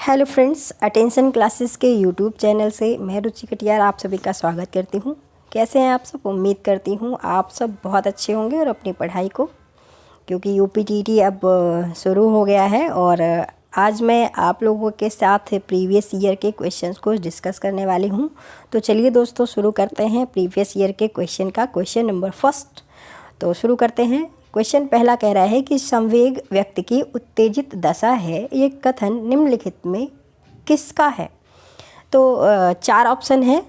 Hello friends, attention classes के YouTube channel से मैं रुचि कटियार आप सभी का स्वागत करती हूँ। कैसे हैं आप सब? उम्मीद करती हूँ आप सब बहुत अच्छे होंगे और अपनी पढ़ाई को, क्योंकि यूपीटीटी अब शुरू हो गया है और आज मैं आप लोगों के साथ प्रीवियस ईयर के क्वेश्चंस को डिस्कस करने वाली हूँ। तो चलिए दोस्तों, शुरू करते हैं प्रीवियस ईयर के क्वेश्चन का। क्वेश्चन नंबर फर्स्ट तो शुरू करते हैं। क्वेश्चन पहला कह रहा है कि संवेग व्यक्ति की उत्तेजित दशा है, ये कथन निम्नलिखित में किसका है? तो चार ऑप्शन है।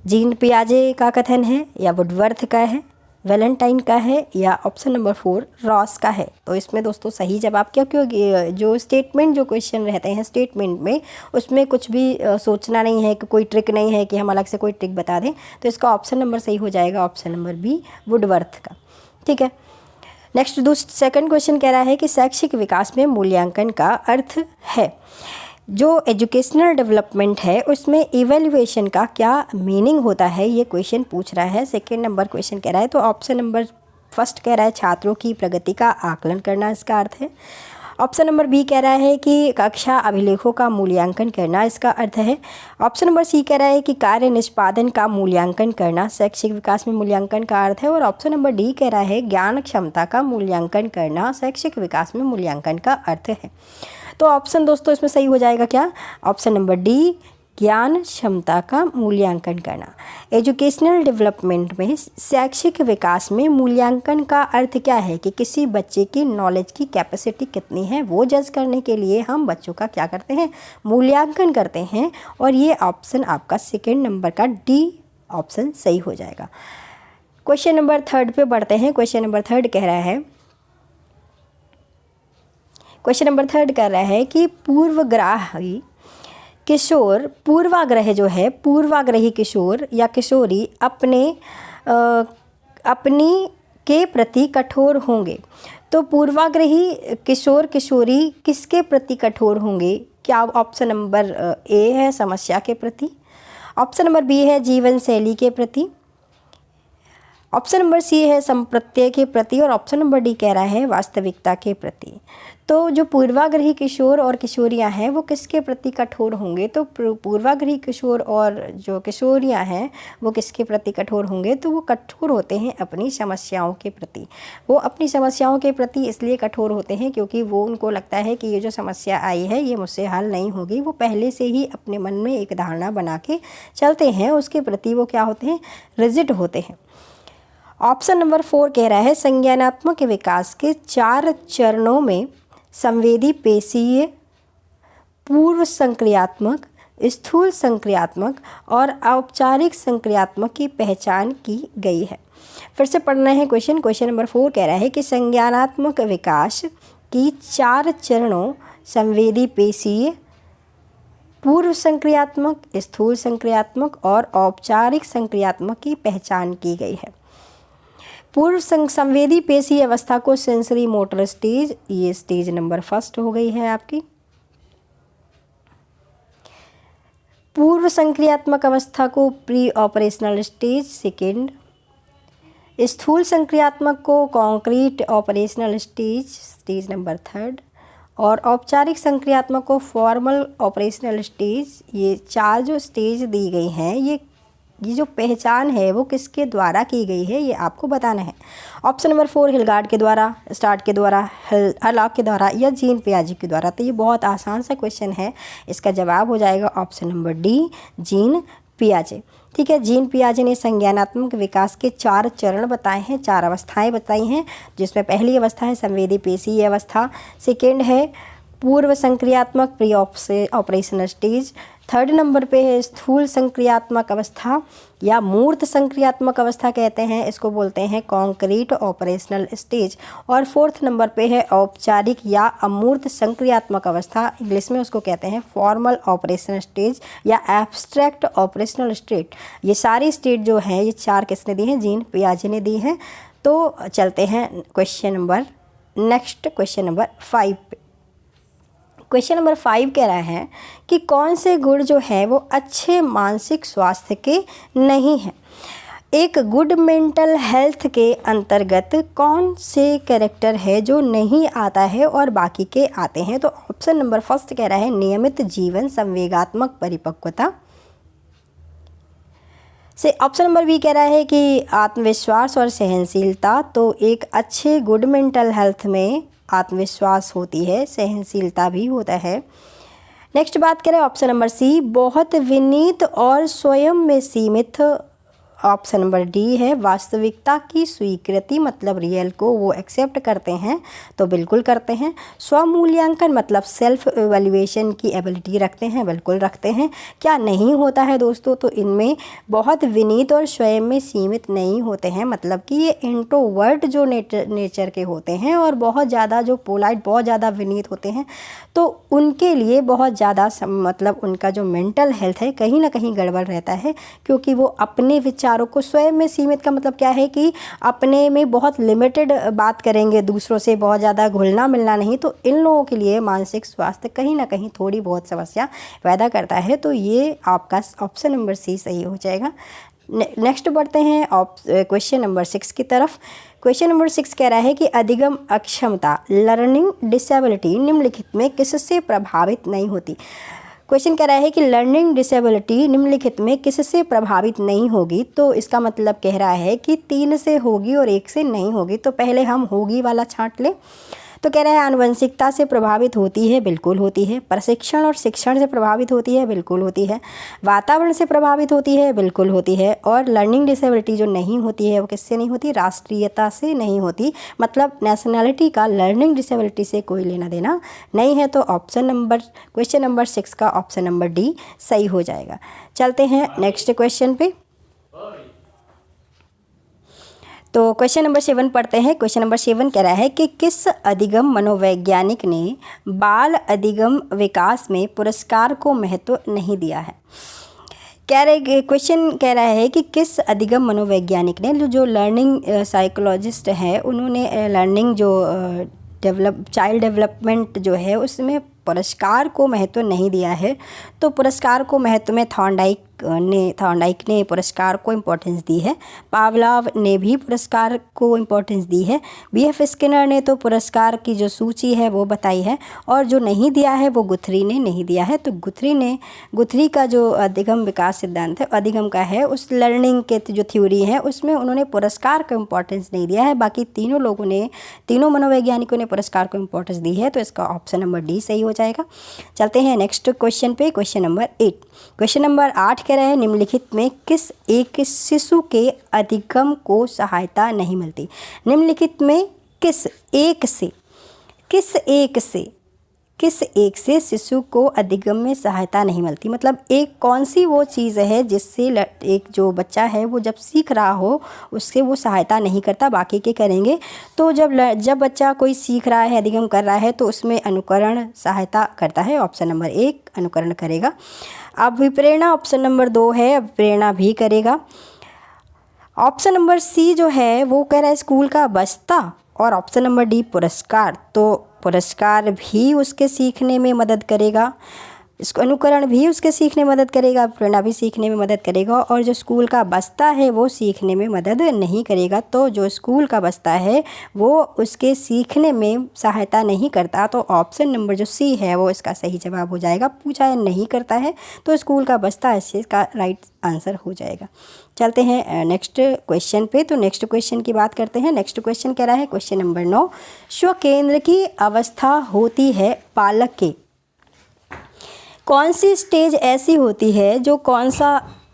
जीन पियाजे का कथन है, या वुडवर्थ का है, वैलेंटाइन का है, या ऑप्शन नंबर 4 रॉस का है। तो इसमें दोस्तों सही जवाब क्या, क्योंकि जो स्टेटमेंट जो क्वेश्चन रहते हैं स्टेटमेंट में, उसमें कुछ भी सोचना नहीं है कि कोई ट्रिक नहीं है कि हम अलग से कोई ट्रिक बता दें। तो इसका ऑप्शन नंबर सही हो जाएगा, ऑप्शन नंबर बी वुडवर्थ का। ठीक है, नेक्स्ट सेकंड क्वेश्चन कह रहा है कि शैक्षिक विकास में मूल्यांकन का अर्थ है। जो एजुकेशनल डेवलपमेंट है उसमें इवैल्यूएशन का क्या मीनिंग होता है, ये क्वेश्चन पूछ रहा है। सेकंड नंबर क्वेश्चन कह रहा है, तो ऑप्शन नंबर फर्स्ट कह रहा है छात्रों की प्रगति का आकलन करना, इसका अर्थ है। ऑप्शन नंबर बी कह रहा है कि कक्षा अभिलेखों का मूल्यांकन करना, इसका अर्थ है। ऑप्शन नंबर सी कह रहा है कि कार्य निष्पादन का मूल्यांकन करना शैक्षिक विकास में मूल्यांकन का अर्थ है। और ऑप्शन नंबर डी कह रहा है ज्ञान क्षमता का मूल्यांकन करना शैक्षिक विकास में मूल्यांकन का अर्थ है। तो ऑप्शन दोस्तों इसमें सही हो जाएगा क्या? ऑप्शन नंबर डी, ज्ञान क्षमता का मूल्यांकन करना। एजुकेशनल डेवलपमेंट में शैक्षिक विकास में मूल्यांकन का अर्थ क्या है कि किसी बच्चे की नॉलेज की कैपेसिटी कितनी है वो जज करने के लिए हम बच्चों का क्या करते हैं, मूल्यांकन करते हैं। और ये ऑप्शन आपका सेकेंड नंबर का डी ऑप्शन सही हो जाएगा। क्वेश्चन नंबर थर्ड पे बढ़ते हैं। क्वेश्चन नंबर थर्ड कह रहा है, क्वेश्चन नंबर थर्ड कह रहा है कि पूर्वाग्रही किशोर, पूर्वाग्रह जो है, पूर्वाग्रही किशोर या किशोरी अपनी के प्रति कठोर होंगे। तो पूर्वाग्रही किशोर किशोरी किसके प्रति कठोर होंगे? क्या ऑप्शन नंबर ए है समस्या के प्रति, ऑप्शन नंबर बी है जीवन शैली के प्रति, ऑप्शन नंबर सी है संप्रत्यय के प्रति, और ऑप्शन नंबर डी कह रहा है वास्तविकता के प्रति। तो जो पूर्वाग्रही किशोर और किशोरियां हैं वो किसके प्रति कठोर होंगे? तो पूर्वाग्रही किशोर और जो किशोरियां हैं वो किसके प्रति कठोर होंगे? तो वो कठोर होते हैं अपनी समस्याओं के प्रति। वो अपनी समस्याओं के प्रति इसलिए कठोर होते हैं क्योंकि वो उनको लगता है कि ये जो समस्या आई है ये मुझसे हल नहीं होगी। वो पहले से ही अपने मन में एक धारणा बना के चलते हैं, उसके प्रति वो क्या होते हैं, रिजिड होते हैं। ऑप्शन नंबर 4 कह रहा है संज्ञानात्मक विकास के 4 चरणों में संवेदी पेशीय, पूर्व संक्रियात्मक, स्थूल संक्रियात्मक और औपचारिक संक्रियात्मक की पहचान की गई है। फिर से पढ़ना है क्वेश्चन। क्वेश्चन नंबर 4 कह रहा है कि संज्ञानात्मक विकास की 4 चरणों संवेदी पेशीय, पूर्व संक्रियात्मक, स्थूल संक्रियात्मक और औपचारिक संक्रियात्मक की पहचान की गई है। पूर्व संवेदी पेशी अवस्था को सेंसरी मोटर स्टेज, ये स्टेज नंबर फर्स्ट हो गई है आपकी। पूर्व संक्रियात्मक अवस्था को प्री ऑपरेशनल स्टेज सेकेंड, स्थूल संक्रियात्मक को concrete operational stage, stage number third, और औपचारिक संक्रियात्मक को फॉर्मल ऑपरेशनल स्टेज। ये 4 जो स्टेज दी गई हैं, ये जो पहचान है वो किसके द्वारा की गई है ये आपको बताना है। ऑप्शन नंबर 4 हिलगार्ड के द्वारा, स्टार्ट के द्वारा, हर्लॉक के द्वारा, या जीन पियाजे के द्वारा। तो ये बहुत आसान सा क्वेश्चन है, इसका जवाब हो जाएगा ऑप्शन नंबर डी, जीन पियाजे। ठीक है, जीन पियाजे ने संज्ञानात्मक विकास के 4 चरण बताए हैं, 4 अवस्थाएं बताई हैं, जिसमें पहली अवस्था है संवेदी पेशीय अवस्था, सेकेंड है पूर्व संक्रियात्मक pre operational stage, third number पे है स्थूल संक्रियात्मक अवस्था या मूर्त संक्रियात्मक अवस्था कहते हैं, इसको बोलते हैं कॉन्क्रीट ऑपरेशनल स्टेज, और फोर्थ नंबर पे है औपचारिक या अमूर्त संक्रियात्मक अवस्था, इंग्लिश में उसको कहते हैं फॉर्मल ऑपरेशनल स्टेज या एब्स्ट्रैक्ट ऑपरेशनल स्टेट। ये सारी स्टेट जो हैं ये 4 किसने दी हैं? जीन पियाजे ने दी हैं। तो चलते हैं question number next, question number 5 पे। क्वेश्चन नंबर 5 कह रहा है कि कौन से गुण जो है वो अच्छे मानसिक स्वास्थ्य के नहीं हैं। एक गुड मेंटल हेल्थ के अंतर्गत कौन से कैरेक्टर है जो नहीं आता है और बाकी के आते हैं? तो ऑप्शन नंबर फर्स्ट कह रहा है नियमित जीवन, संवेगात्मक परिपक्वता से। ऑप्शन नंबर बी कह रहा है कि आत्मविश्वास और सहनशीलता। तो एक अच्छे गुड मेंटल हेल्थ में आत्मविश्वास होती है, सहनशीलता भी होता है। नेक्स्ट बात करें ऑप्शन नंबर सी, बहुत विनीत और स्वयं में सीमित। ऑप्शन नंबर डी है वास्तविकता की स्वीकृति, मतलब रियल को वो एक्सेप्ट करते हैं, तो बिल्कुल करते हैं। स्वमूल्यांकन मतलब सेल्फ एवेल्युएशन की एबिलिटी रखते हैं, बिल्कुल रखते हैं। क्या नहीं होता है दोस्तों? तो इनमें बहुत विनीत और स्वयं में सीमित नहीं होते हैं, मतलब कि ये इंट्रोवर्ट जो नेचर के होते हैं और बहुत ज़्यादा जो पोलाइट, बहुत ज़्यादा विनीत होते हैं, तो उनके लिए बहुत ज़्यादा मतलब उनका जो मेंटल हेल्थ है कहीं ना कहीं गड़बड़ रहता है, क्योंकि वो अपने विचारों को, स्वयं में सीमित का मतलब क्या है कि अपने में बहुत लिमिटेड बात करेंगे, दूसरों से बहुत ज़्यादा घुलना मिलना नहीं। तो इन लोगों के लिए मानसिक स्वास्थ्य कहीं ना कहीं थोड़ी बहुत समस्या पैदा करता है। तो ये आपका ऑप्शन नंबर सी सही हो जाएगा। नेक्स्ट बढ़ते हैं क्वेश्चन नंबर 6 की तरफ। क्वेश्चन नंबर 6 कह रहा है कि अधिगम अक्षमता, लर्निंग डिसेबिलिटी निम्नलिखित में किससे प्रभावित नहीं होती? क्वेश्चन कह रहा है कि लर्निंग डिसेबिलिटी निम्नलिखित में किससे प्रभावित नहीं होगी? तो इसका मतलब कह रहा है कि 3 से होगी और 1 से नहीं होगी। तो पहले हम होगी वाला छांट लें। तो कह रहा है आनुवंशिकता से प्रभावित होती है, बिल्कुल होती है। प्रशिक्षण और शिक्षण से प्रभावित होती है, बिल्कुल होती है। वातावरण से प्रभावित होती है, बिल्कुल होती है। और लर्निंग डिसेबिलिटी जो नहीं होती है वो किससे नहीं होती? राष्ट्रीयता से नहीं होती, मतलब नेशनैलिटी का लर्निंग डिसेबिलिटी से कोई लेना देना नहीं है। तो क्वेश्चन नंबर 6 का ऑप्शन नंबर डी सही हो जाएगा। चलते हैं नेक्स्ट क्वेश्चन पे। तो क्वेश्चन नंबर 7 पढ़ते हैं। क्वेश्चन नंबर 7 कह रहा है कि किस अधिगम मनोवैज्ञानिक ने बाल अधिगम विकास में पुरस्कार को महत्व नहीं दिया है? क्वेश्चन कह रहा है कि किस अधिगम मनोवैज्ञानिक ने, जो लर्निंग साइकोलॉजिस्ट है, उन्होंने लर्निंग जो चाइल्ड डेवलपमेंट जो है उसमें पुरस्कार को महत्व नहीं दिया है। तो पुरस्कार को महत्व में थॉर्नडाइक ने पुरस्कार को इम्पोर्टेंस दी है। पावलोव ने भी पुरस्कार को इम्पोर्टेंस दी है। बीएफ स्किनर ने तो पुरस्कार की जो सूची है वो बताई है, और जो नहीं दिया है वो गुथरी ने नहीं दिया है। तो गुथरी का जो अधिगम विकास सिद्धांत है, अधिगम का है, उस लर्निंग के जो थ्योरी है उसमें उन्होंने पुरस्कार को इम्पोर्टेंस नहीं दिया है। बाकी तीनों मनोवैज्ञानिकों ने पुरस्कार को इम्पोर्टेंस दी है। तो इसका ऑप्शन नंबर डी सही हो जाएगा। चलते हैं नेक्स्ट क्वेश्चन पे, क्वेश्चन नंबर 8। क्वेश्चन नंबर 8 कह रहे हैं निम्नलिखित में किस एक शिशु के अधिगम को सहायता नहीं मिलती? निम्नलिखित में किस एक से शिशु को अधिगम में सहायता नहीं मिलती? मतलब एक कौन सी वो चीज़ है जिससे एक जो बच्चा है वो जब सीख रहा हो उससे वो सहायता नहीं करता, बाकी के करेंगे। तो जब बच्चा कोई सीख रहा है, अधिगम कर रहा है, तो उसमें अनुकरण सहायता करता है। ऑप्शन नंबर 1 अनुकरण करेगा। अब विप्रेरणा ऑप्शन नंबर 2 है, अब प्रेरणा भी करेगा। ऑप्शन नंबर सी जो है वो कह रहा है स्कूल का बस्ता, और ऑप्शन नंबर डी पुरस्कार। तो पुरस्कार भी उसके सीखने में मदद करेगा, इसको अनुकरण भी उसके सीखने में मदद करेगा, प्रेरणा भी सीखने में मदद करेगा, और जो स्कूल का बस्ता है वो सीखने में मदद नहीं करेगा। तो जो स्कूल का बस्ता है वो उसके सीखने में सहायता नहीं करता। तो ऑप्शन नंबर जो सी है वो इसका सही जवाब हो जाएगा। पूछा है नहीं करता है तो स्कूल का बस्ता इसका राइट आंसर हो जाएगा। चलते हैं नेक्स्ट क्वेश्चन पे। तो नेक्स्ट क्वेश्चन की बात करते हैं। नेक्स्ट क्वेश्चन कह रहा है क्वेश्चन नंबर 9, स्व केंद्र की अवस्था होती है पालक के कौन सी स्टेज ऐसी होती है, जो कौन सा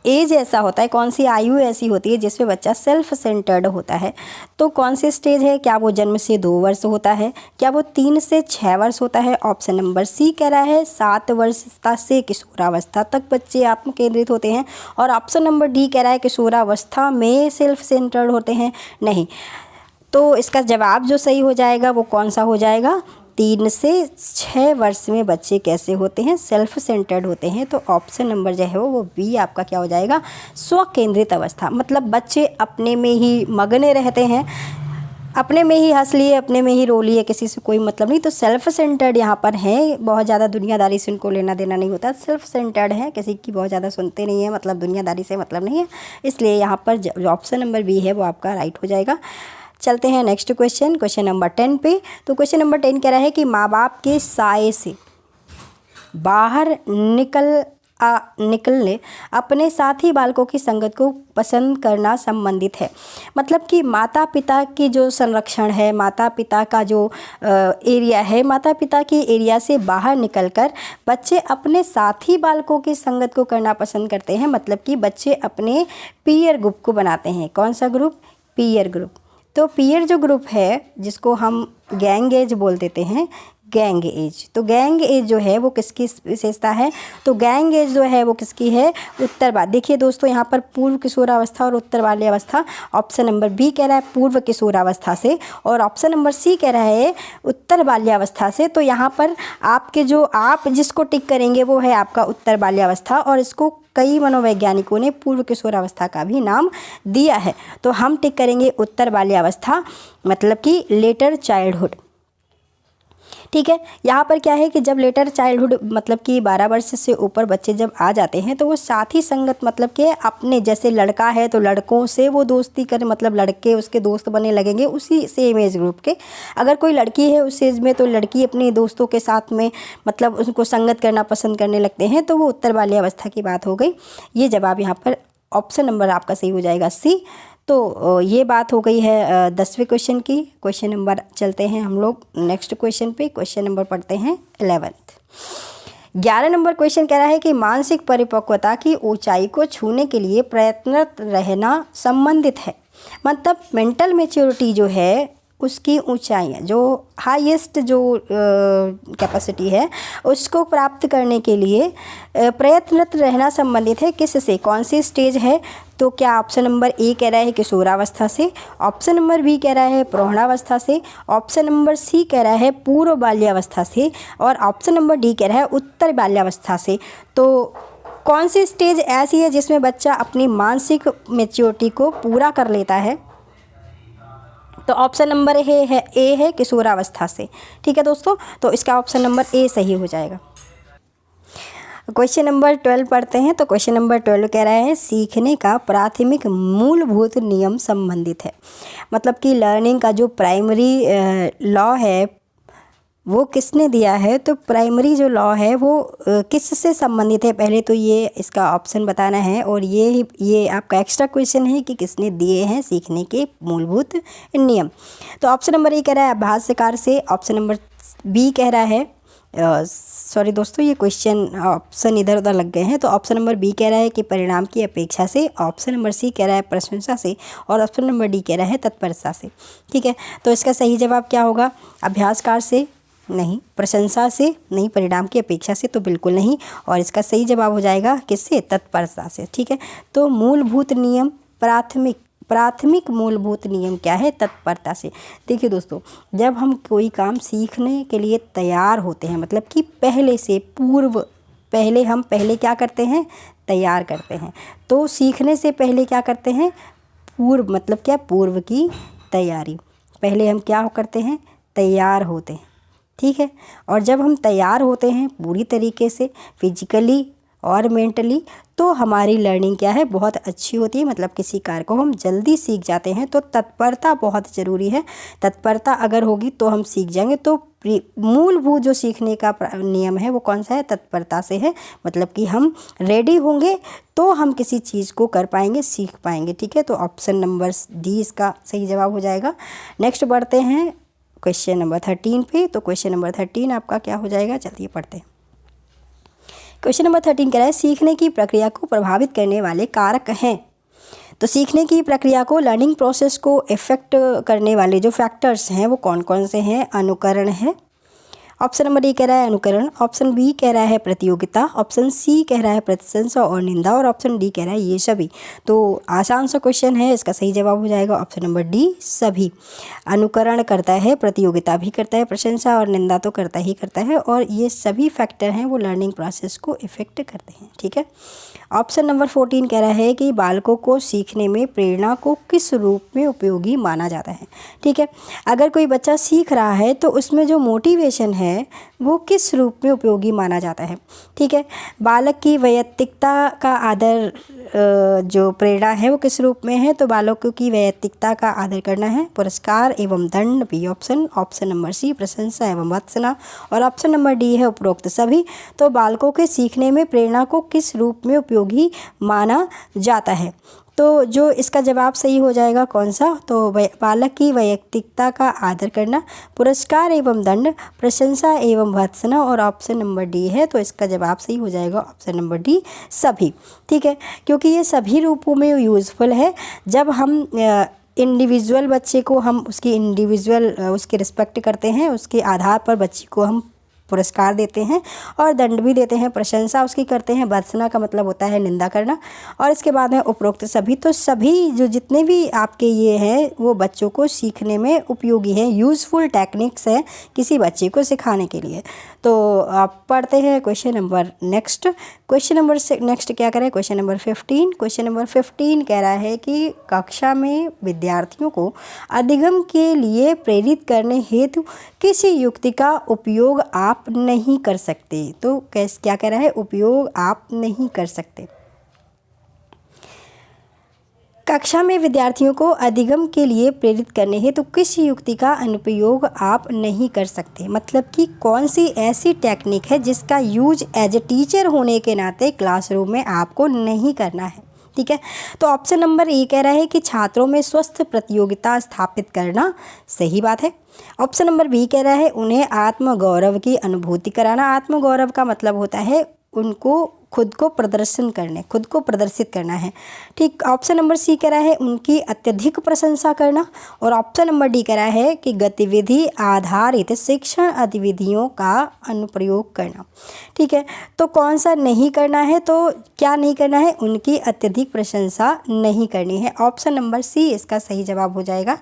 एज ऐसा होता है, कौन सी आयु ऐसी होती है जिसमें बच्चा सेल्फ सेंटर्ड होता है? तो कौन सी स्टेज है? क्या वो जन्म से 2 वर्ष होता है? क्या वो 3 से 6 वर्ष होता है? ऑप्शन नंबर सी कह रहा है 7 वर्षता से किशोरावस्था तक बच्चे आत्म केंद्रित होते हैं, और ऑप्शन नंबर डी कह रहा है किशोरावस्था में सेल्फ सेंटर्ड होते हैं। नहीं, तो इसका जवाब जो सही हो जाएगा वो कौन सा हो जाएगा? 3 से 6 वर्ष में बच्चे कैसे होते हैं? सेल्फ सेंटर्ड होते हैं। तो ऑप्शन नंबर जो है वो बी आपका क्या हो जाएगा? स्व केंद्रित अवस्था, मतलब बच्चे अपने में ही मगने रहते हैं, अपने में ही हंस लिए, अपने में ही रो लिए, किसी से कोई मतलब नहीं। तो सेल्फ सेंटर्ड यहाँ पर हैं, बहुत ज़्यादा दुनियादारी से उनको लेना देना नहीं होता। सेल्फ सेंटर्ड है, किसी की बहुत ज़्यादा सुनते नहीं है, मतलब दुनियादारी से मतलब नहीं है। इसलिए यहाँ पर जो ऑप्शन नंबर बी है वो आपका राइट हो जाएगा। चलते हैं नेक्स्ट क्वेश्चन, क्वेश्चन नंबर 10 पे। तो क्वेश्चन नंबर 10 कह रहा है कि माँ बाप के साए से बाहर निकलने अपने साथी बालकों की संगत को पसंद करना संबंधित है। मतलब कि माता पिता की जो संरक्षण है, माता पिता का जो एरिया है, माता पिता के एरिया से बाहर निकलकर बच्चे अपने साथी बालकों की संगत को करना पसंद करते हैं। मतलब कि बच्चे अपने पीयर ग्रुप को बनाते हैं। कौन सा ग्रुप? Peer group. तो पीयर जो ग्रुप है, जिसको हम गैंग एज बोल देते हैं, गैंग एज। तो गैंग एज जो है वो किसकी विशेषता है? तो गैंग एज जो है वो किसकी है? उत्तर बाल। देखिए दोस्तों, यहाँ पर पूर्व किशोरावस्था और उत्तर बाल्यावस्था, ऑप्शन नंबर बी कह रहा है पूर्व किशोरावस्था से, और ऑप्शन नंबर सी कह रहा है उत्तर बाल्यावस्था से। तो यहाँ पर आपके जो आप जिसको टिक करेंगे वो है आपका उत्तर बाल्यावस्था, और इसको कई मनोवैज्ञानिकों ने पूर्व किशोरावस्था का भी नाम दिया है। तो हम टिक करेंगे उत्तर बाल्यावस्था, मतलब कि लेटर चाइल्डहुड। ठीक है, यहाँ पर क्या है कि जब लेटर चाइल्डहुड मतलब कि 12 वर्ष से ऊपर बच्चे जब आ जाते हैं तो वो साथी संगत, मतलब कि अपने जैसे लड़का है तो लड़कों से वो दोस्ती करे, मतलब लड़के उसके दोस्त बनने लगेंगे उसी सेम एज ग्रुप के। अगर कोई लड़की है उस एज में तो लड़की अपने दोस्तों के साथ में मतलब उनको संगत करना पसंद करने लगते हैं। तो वो उत्तर बाल्यावस्था की बात हो गई। ये जवाब यहाँ पर ऑप्शन नंबर आपका सही हो जाएगा सी। तो ये बात हो गई है 10वें क्वेश्चन की। क्वेश्चन नंबर चलते हैं हम लोग नेक्स्ट क्वेश्चन पे। क्वेश्चन नंबर पढ़ते हैं 11th। 11 नंबर क्वेश्चन कह रहा है कि मानसिक परिपक्वता की ऊंचाई को छूने के लिए प्रयत्नरत रहना संबंधित है। मतलब मेंटल मैच्योरिटी जो है उसकी ऊंचाइयाँ, जो हाईएस्ट जो कैपेसिटी है उसको प्राप्त करने के लिए प्रयत्नरत रहना संबंधित है किससे? कौन सी स्टेज है? तो क्या ऑप्शन नंबर ए कह रहा है किशोरावस्था से, ऑप्शन नंबर बी कह रहा है प्रौढ़ावस्था से, ऑप्शन नंबर सी कह रहा है पूर्व बाल्यावस्था से, और ऑप्शन नंबर डी कह रहा है उत्तर बाल्यावस्था से। तो कौन सी स्टेज ऐसी है जिसमें बच्चा अपनी मानसिक मैच्योरिटी को पूरा कर लेता है? तो ऑप्शन नंबर ए है किशोरावस्था से। ठीक है दोस्तों, तो इसका ऑप्शन नंबर ए सही हो जाएगा। क्वेश्चन नंबर 12 पढ़ते हैं। तो क्वेश्चन नंबर 12 कह रहा है सीखने का प्राथमिक मूलभूत नियम संबंधित है। मतलब कि लर्निंग का जो प्राइमरी लॉ है वो किसने दिया है? तो प्राइमरी जो लॉ है वो किससे संबंधित है? पहले तो ये इसका ऑप्शन बताना है, और ये आपका एक्स्ट्रा क्वेश्चन है कि किसने दिए हैं सीखने के मूलभूत नियम। तो ऑप्शन नंबर ए कह रहा है अभ्यासकार से, ऑप्शन नंबर बी कह रहा है सॉरी दोस्तों, ये क्वेश्चन ऑप्शन इधर उधर लग गए हैं। तो ऑप्शन नंबर बी कह रहा है कि परिणाम की अपेक्षा से, ऑप्शन नंबर सी कह रहा है प्रशंसा से, और ऑप्शन नंबर डी कह रहा है तत्परता से। ठीक है, तो इसका सही जवाब क्या होगा? अभ्यासकार से नहीं, प्रशंसा से नहीं, परिणाम की अपेक्षा से तो बिल्कुल नहीं, और इसका सही जवाब हो जाएगा किससे? तत्परता से। ठीक है, तो मूलभूत नियम प्राथमिक मूलभूत नियम क्या है? तत्परता से। देखिए दोस्तों, जब हम कोई काम सीखने के लिए तैयार होते हैं, मतलब कि पहले क्या करते हैं? तैयार करते हैं। तो सीखने से पहले क्या करते हैं? पूर्व, मतलब क्या? पूर्व की तैयारी। पहले हम क्या करते हैं? तैयार होते हैं। ठीक है, और जब हम तैयार होते हैं पूरी तरीके से फिजिकली और मेंटली, तो हमारी लर्निंग क्या है? बहुत अच्छी होती है। मतलब किसी कार्य को हम जल्दी सीख जाते हैं। तो तत्परता बहुत ज़रूरी है। तत्परता अगर होगी तो हम सीख जाएंगे। तो मूलभूत जो सीखने का नियम है वो कौन सा है? तत्परता से है। मतलब कि हम रेडी होंगे तो हम किसी चीज़ को कर पाएंगे, सीख पाएंगे। ठीक है, तो ऑप्शन नंबर डी इसका सही जवाब हो जाएगा। नेक्स्ट बढ़ते हैं क्वेश्चन नंबर 13 पे। तो क्वेश्चन नंबर 13 आपका क्या हो जाएगा? चलिए पढ़ते हैं। क्वेश्चन नंबर 13 कह रहा है सीखने की प्रक्रिया को प्रभावित करने वाले कारक हैं। तो सीखने की प्रक्रिया को, लर्निंग प्रोसेस को इफेक्ट करने वाले जो फैक्टर्स हैं वो कौन कौन से हैं? अनुकरण है, ऑप्शन नंबर ए कह रहा है अनुकरण, ऑप्शन बी कह रहा है प्रतियोगिता, ऑप्शन सी कह रहा है प्रशंसा और निंदा, और ऑप्शन डी कह रहा है ये सभी। तो आसान सा क्वेश्चन है, इसका सही जवाब हो जाएगा ऑप्शन नंबर डी सभी। अनुकरण करता है, प्रतियोगिता भी करता है, प्रशंसा और निंदा तो करता ही करता है, और ये सभी फैक्टर हैं वो लर्निंग प्रोसेस को इफ़ेक्ट करते हैं। ठीक है। ऑप्शन नंबर 14 कह रहा है कि बालकों को सीखने में प्रेरणा को किस रूप में उपयोगी माना जाता है। ठीक है। अगर कोई बच्चा सीख रहा है तो उसमें जो मोटिवेशन है वो किस रूप में उपयोगी माना जाता है। ठीक है। बालक की वैयक्तिकता का आदर, जो प्रेरणा है वो किस रूप में है, तो बालकों की वैयक्तिकता का आदर करना है, पुरस्कार एवं दंड B option, option number C प्रशंसा एवं भर्त्सना, और ऑप्शन नंबर डी है उपरोक्त सभी। तो बालकों के सीखने में प्रेरणा को किस रूप में उपयोगी माना जाता है, तो जो इसका जवाब सही हो जाएगा कौन सा, तो बालक की वैयक्तिकता का आदर करना, पुरस्कार एवं दंड, प्रशंसा एवं भर्त्सना, और ऑप्शन नंबर डी है। तो इसका जवाब सही हो जाएगा ऑप्शन नंबर डी सभी। ठीक है। क्योंकि ये सभी रूपों में यूज़फुल है। जब हम इंडिविजुअल बच्चे को हम उसकी इंडिविजुअल उसकी रिस्पेक्ट करते हैं, उसके आधार पर बच्चे को हम पुरस्कार देते हैं और दंड भी देते हैं, प्रशंसा उसकी करते हैं, भर्त्सना का मतलब होता है निंदा करना, और इसके बाद में उपरोक्त सभी। तो सभी जो जितने भी आपके ये हैं वो बच्चों को सीखने में उपयोगी हैं, यूज़फुल टेक्निक्स हैं किसी बच्चे को सिखाने के लिए। तो आप पढ़ते हैं question number next. Question number से नेक्स्ट क्या करें, क्वेश्चन नंबर 15। क्वेश्चन नंबर 15 कह रहा है कि कक्षा में विद्यार्थियों को अधिगम के लिए प्रेरित करने हेतु किसी युक्ति का उपयोग आप नहीं कर सकते। तो क्या कह रहा है, उपयोग आप नहीं कर सकते। कक्षा में विद्यार्थियों को अधिगम के लिए प्रेरित करने हेतु किसी युक्ति का अनुप्रयोग आप नहीं कर सकते। मतलब कि कौन सी ऐसी टेक्निक है जिसका यूज एज ए टीचर होने के नाते क्लासरूम में आपको नहीं करना है। ठीक है। तो ऑप्शन नंबर ए कह रहा है कि छात्रों में स्वस्थ प्रतियोगिता स्थापित करना, सही बात है। ऑप्शन नंबर बी कह रहा है उन्हें आत्मगौरव की अनुभूति कराना। आत्मगौरव का मतलब होता है उनको खुद को प्रदर्शित करना है। ठीक। ऑप्शन नंबर सी कह रहा है उनकी अत्यधिक प्रशंसा करना, और ऑप्शन नंबर डी कह रहा है कि गतिविधि आधारित शिक्षण गतिविधियों का अनुप्रयोग करना। ठीक है। तो कौन सा नहीं करना है, तो क्या नहीं करना है, उनकी अत्यधिक प्रशंसा नहीं करनी है। ऑप्शन नंबर सी इसका सही जवाब हो जाएगा।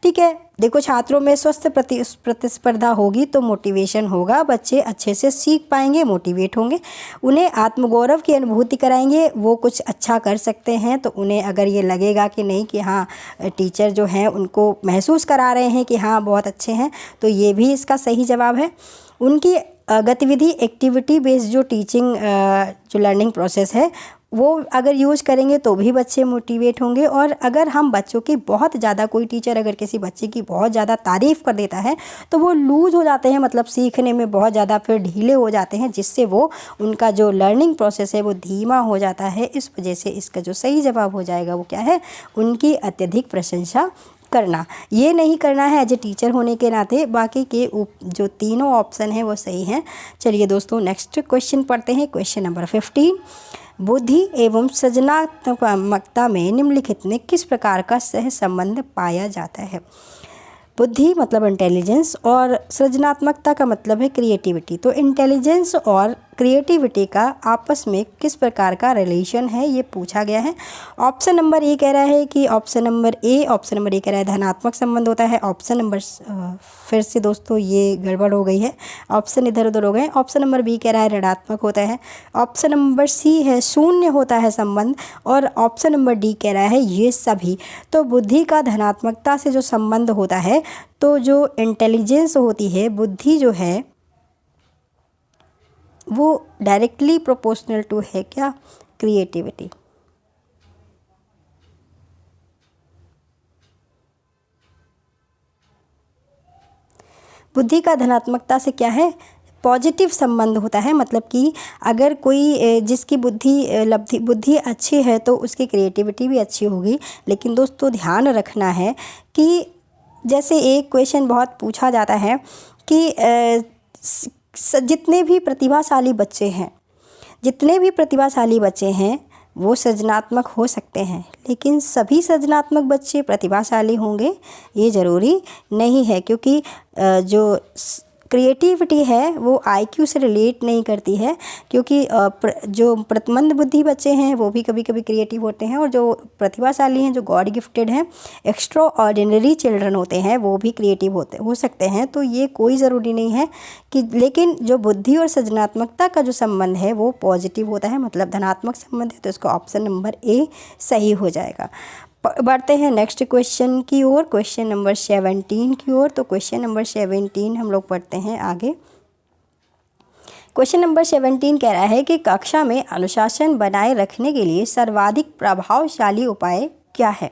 ठीक है। देखो, छात्रों में स्वस्थ प्रतिस्पर्धा होगी तो मोटिवेशन होगा, बच्चे अच्छे से सीख पाएंगे, मोटिवेट होंगे। उन्हें आत्मगौरव की अनुभूति कराएंगे, वो कुछ अच्छा कर सकते हैं, तो उन्हें अगर ये लगेगा कि नहीं कि हाँ टीचर जो हैं उनको महसूस करा रहे हैं कि हाँ बहुत अच्छे हैं, तो ये भी इसका सही जवाब है। उनकी गतिविधि एक्टिविटी बेस्ड जो टीचिंग जो लर्निंग प्रोसेस है वो अगर यूज़ करेंगे तो भी बच्चे मोटिवेट होंगे। और अगर हम बच्चों की बहुत ज़्यादा, कोई टीचर अगर किसी बच्चे की बहुत ज़्यादा तारीफ़ कर देता है तो वो लूज़ हो जाते हैं, मतलब सीखने में बहुत ज़्यादा फिर ढीले हो जाते हैं, जिससे वो उनका जो लर्निंग प्रोसेस है वो धीमा हो जाता है। इस वजह से इसका जो सही जवाब हो जाएगा वो क्या है, उनकी अत्यधिक प्रशंसा करना। ये नहीं करना है एज ए टीचर होने के नाते। बाकी के जो तीनों ऑप्शन हैं वो सही हैं। चलिए दोस्तों, नेक्स्ट क्वेश्चन पढ़ते हैं। क्वेश्चन नंबर 15, बुद्धि एवं सृजनात्मकता में निम्नलिखित में किस प्रकार का सह संबंध पाया जाता है। बुद्धि मतलब इंटेलिजेंस और सृजनात्मकता का मतलब है क्रिएटिविटी। तो इंटेलिजेंस और क्रिएटिविटी का आपस में किस प्रकार का रिलेशन है ये पूछा गया है। ऑप्शन नंबर ए कह रहा है कि ऑप्शन नंबर ए कह रहा है धनात्मक संबंध होता है। ऑप्शन नंबर फिर से दोस्तों ये गड़बड़ हो गई है, ऑप्शन इधर उधर हो गए। ऑप्शन नंबर बी कह रहा है ऋणात्मक होता है। ऑप्शन नंबर सी है शून्य होता है संबंध, और ऑप्शन नंबर डी कह रहा है ये सभी। तो बुद्धि का धनात्मकता से जो संबंध होता है, तो जो इंटेलिजेंस होती है, बुद्धि जो है वो डायरेक्टली प्रोपोर्शनल टू है क्या, क्रिएटिविटी। बुद्धि का धनात्मकता से क्या है, पॉजिटिव संबंध होता है। मतलब कि अगर कोई जिसकी बुद्धि अच्छी है तो उसकी क्रिएटिविटी भी अच्छी होगी। लेकिन दोस्तों ध्यान रखना है कि जैसे एक क्वेश्चन बहुत पूछा जाता है कि जितने भी प्रतिभाशाली बच्चे हैं वो सृजनात्मक हो सकते हैं, लेकिन सभी सृजनात्मक बच्चे प्रतिभाशाली होंगे ये ज़रूरी नहीं है। क्योंकि जो क्रिएटिविटी है वो आईक्यू से रिलेट नहीं करती है, क्योंकि जो प्रतिमंद बुद्धि बच्चे हैं वो भी कभी कभी क्रिएटिव होते हैं, और जो प्रतिभाशाली हैं, जो गॉड गिफ्टेड हैं, एक्स्ट्रा ऑर्डिनरी चिल्ड्रन होते हैं, वो भी क्रिएटिव हो सकते हैं। तो ये कोई ज़रूरी नहीं है कि, लेकिन जो बुद्धि और सृजनात्मकता का जो संबंध है वो पॉजिटिव होता है, मतलब धनात्मक संबंध है, तो इसका ऑप्शन नंबर ए सही हो जाएगा। बढ़ते हैं नेक्स्ट क्वेश्चन की ओर, क्वेश्चन नंबर 17 की ओर। तो क्वेश्चन नंबर 17 हम लोग पढ़ते हैं आगे। क्वेश्चन नंबर 17 कह रहा है कि कक्षा में अनुशासन बनाए रखने के लिए सर्वाधिक प्रभावशाली उपाय क्या है।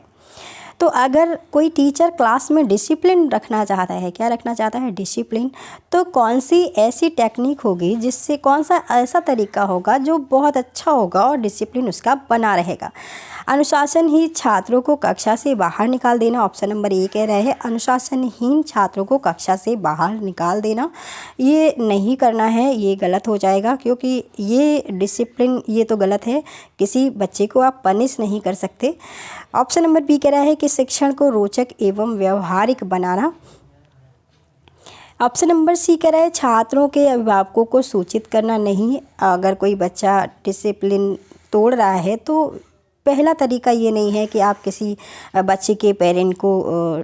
तो अगर कोई टीचर क्लास में डिसिप्लिन रखना चाहता है, क्या रखना चाहता है, डिसिप्लिन, तो कौन सी ऐसी टेक्निक होगी, जिससे कौन सा ऐसा तरीका होगा जो बहुत अच्छा होगा और डिसिप्लिन उसका बना रहेगा। अनुशासन ही छात्रों को कक्षा से बाहर निकाल देना, ऑप्शन नंबर ए कह रहा है अनुशासनहीन छात्रों को कक्षा से बाहर निकाल देना। ये नहीं करना है, ये गलत हो जाएगा, क्योंकि ये डिसिप्लिन ये तो गलत है, किसी बच्चे को आप पनिश नहीं कर सकते। ऑप्शन नंबर बी कह रहा है कि शिक्षण को रोचक एवं व्यवहारिक बनाना। ऑप्शन नंबर सी कह रहा है छात्रों के अभिभावकों को सूचित करना नहीं। अगर कोई बच्चा डिसिप्लिन तोड़ रहा है तो पहला तरीका ये नहीं है कि आप किसी बच्चे के पेरेंट को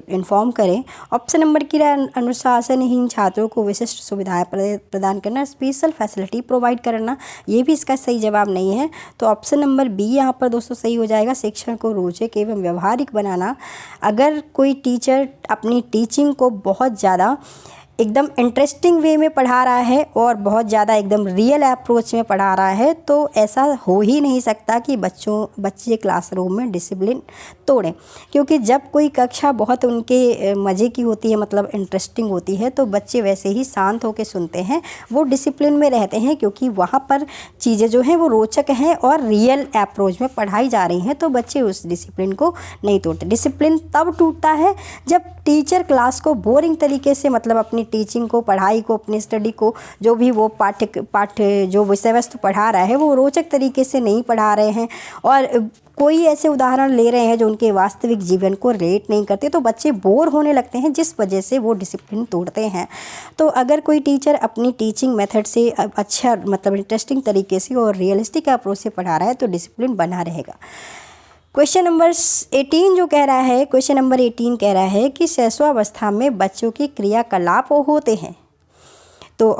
इन्फॉर्म करें। ऑप्शन नंबर की अनुशासनहीन छात्रों को विशिष्ट सुविधाएं प्रदान करना, स्पेशल फैसिलिटी प्रोवाइड करना, ये भी इसका सही जवाब नहीं है। तो ऑप्शन नंबर बी यहाँ पर दोस्तों सही हो जाएगा, शिक्षण को रोचक एवं व्यवहारिक बनाना। अगर कोई टीचर अपनी टीचिंग को बहुत ज़्यादा एकदम इंटरेस्टिंग वे में पढ़ा रहा है और बहुत ज़्यादा एकदम रियल अप्रोच में पढ़ा रहा है, तो ऐसा हो ही नहीं सकता कि बच्चे क्लासरूम में डिसिप्लिन तोड़ें। क्योंकि जब कोई कक्षा बहुत उनके मज़े की होती है, मतलब इंटरेस्टिंग होती है, तो बच्चे वैसे ही शांत होकर सुनते हैं, वो डिसिप्लिन में रहते हैं, क्योंकि वहाँ पर चीज़ें जो हैं वो रोचक हैं और रियल अप्रोच में पढ़ाई जा रही हैं, तो बच्चे उस डिसिप्लिन को नहीं तोड़ते। डिसिप्लिन तब टूटता है जब टीचर क्लास को बोरिंग तरीके से, मतलब अपनी टीचिंग को, पढ़ाई को, अपनी स्टडी को, जो भी वो पाठ्य जो विषय वस्तु पढ़ा रहा है वो रोचक तरीके से नहीं पढ़ा रहे हैं, और कोई ऐसे उदाहरण ले रहे हैं जो उनके वास्तविक जीवन को रिलेट नहीं करते, तो बच्चे बोर होने लगते हैं, जिस वजह से वो डिसिप्लिन तोड़ते हैं। तो अगर कोई टीचर अपनी टीचिंग मेथड से अच्छा, मतलब इंटरेस्टिंग तरीके से और रियलिस्टिक अप्रोच से पढ़ा रहा है, तो डिसिप्लिन बना रहेगा। क्वेश्चन नंबर 18 जो कह रहा है, क्वेश्चन नंबर 18 कह रहा है कि शैशवावस्था में बच्चों के क्रियाकलाप होते हैं। तो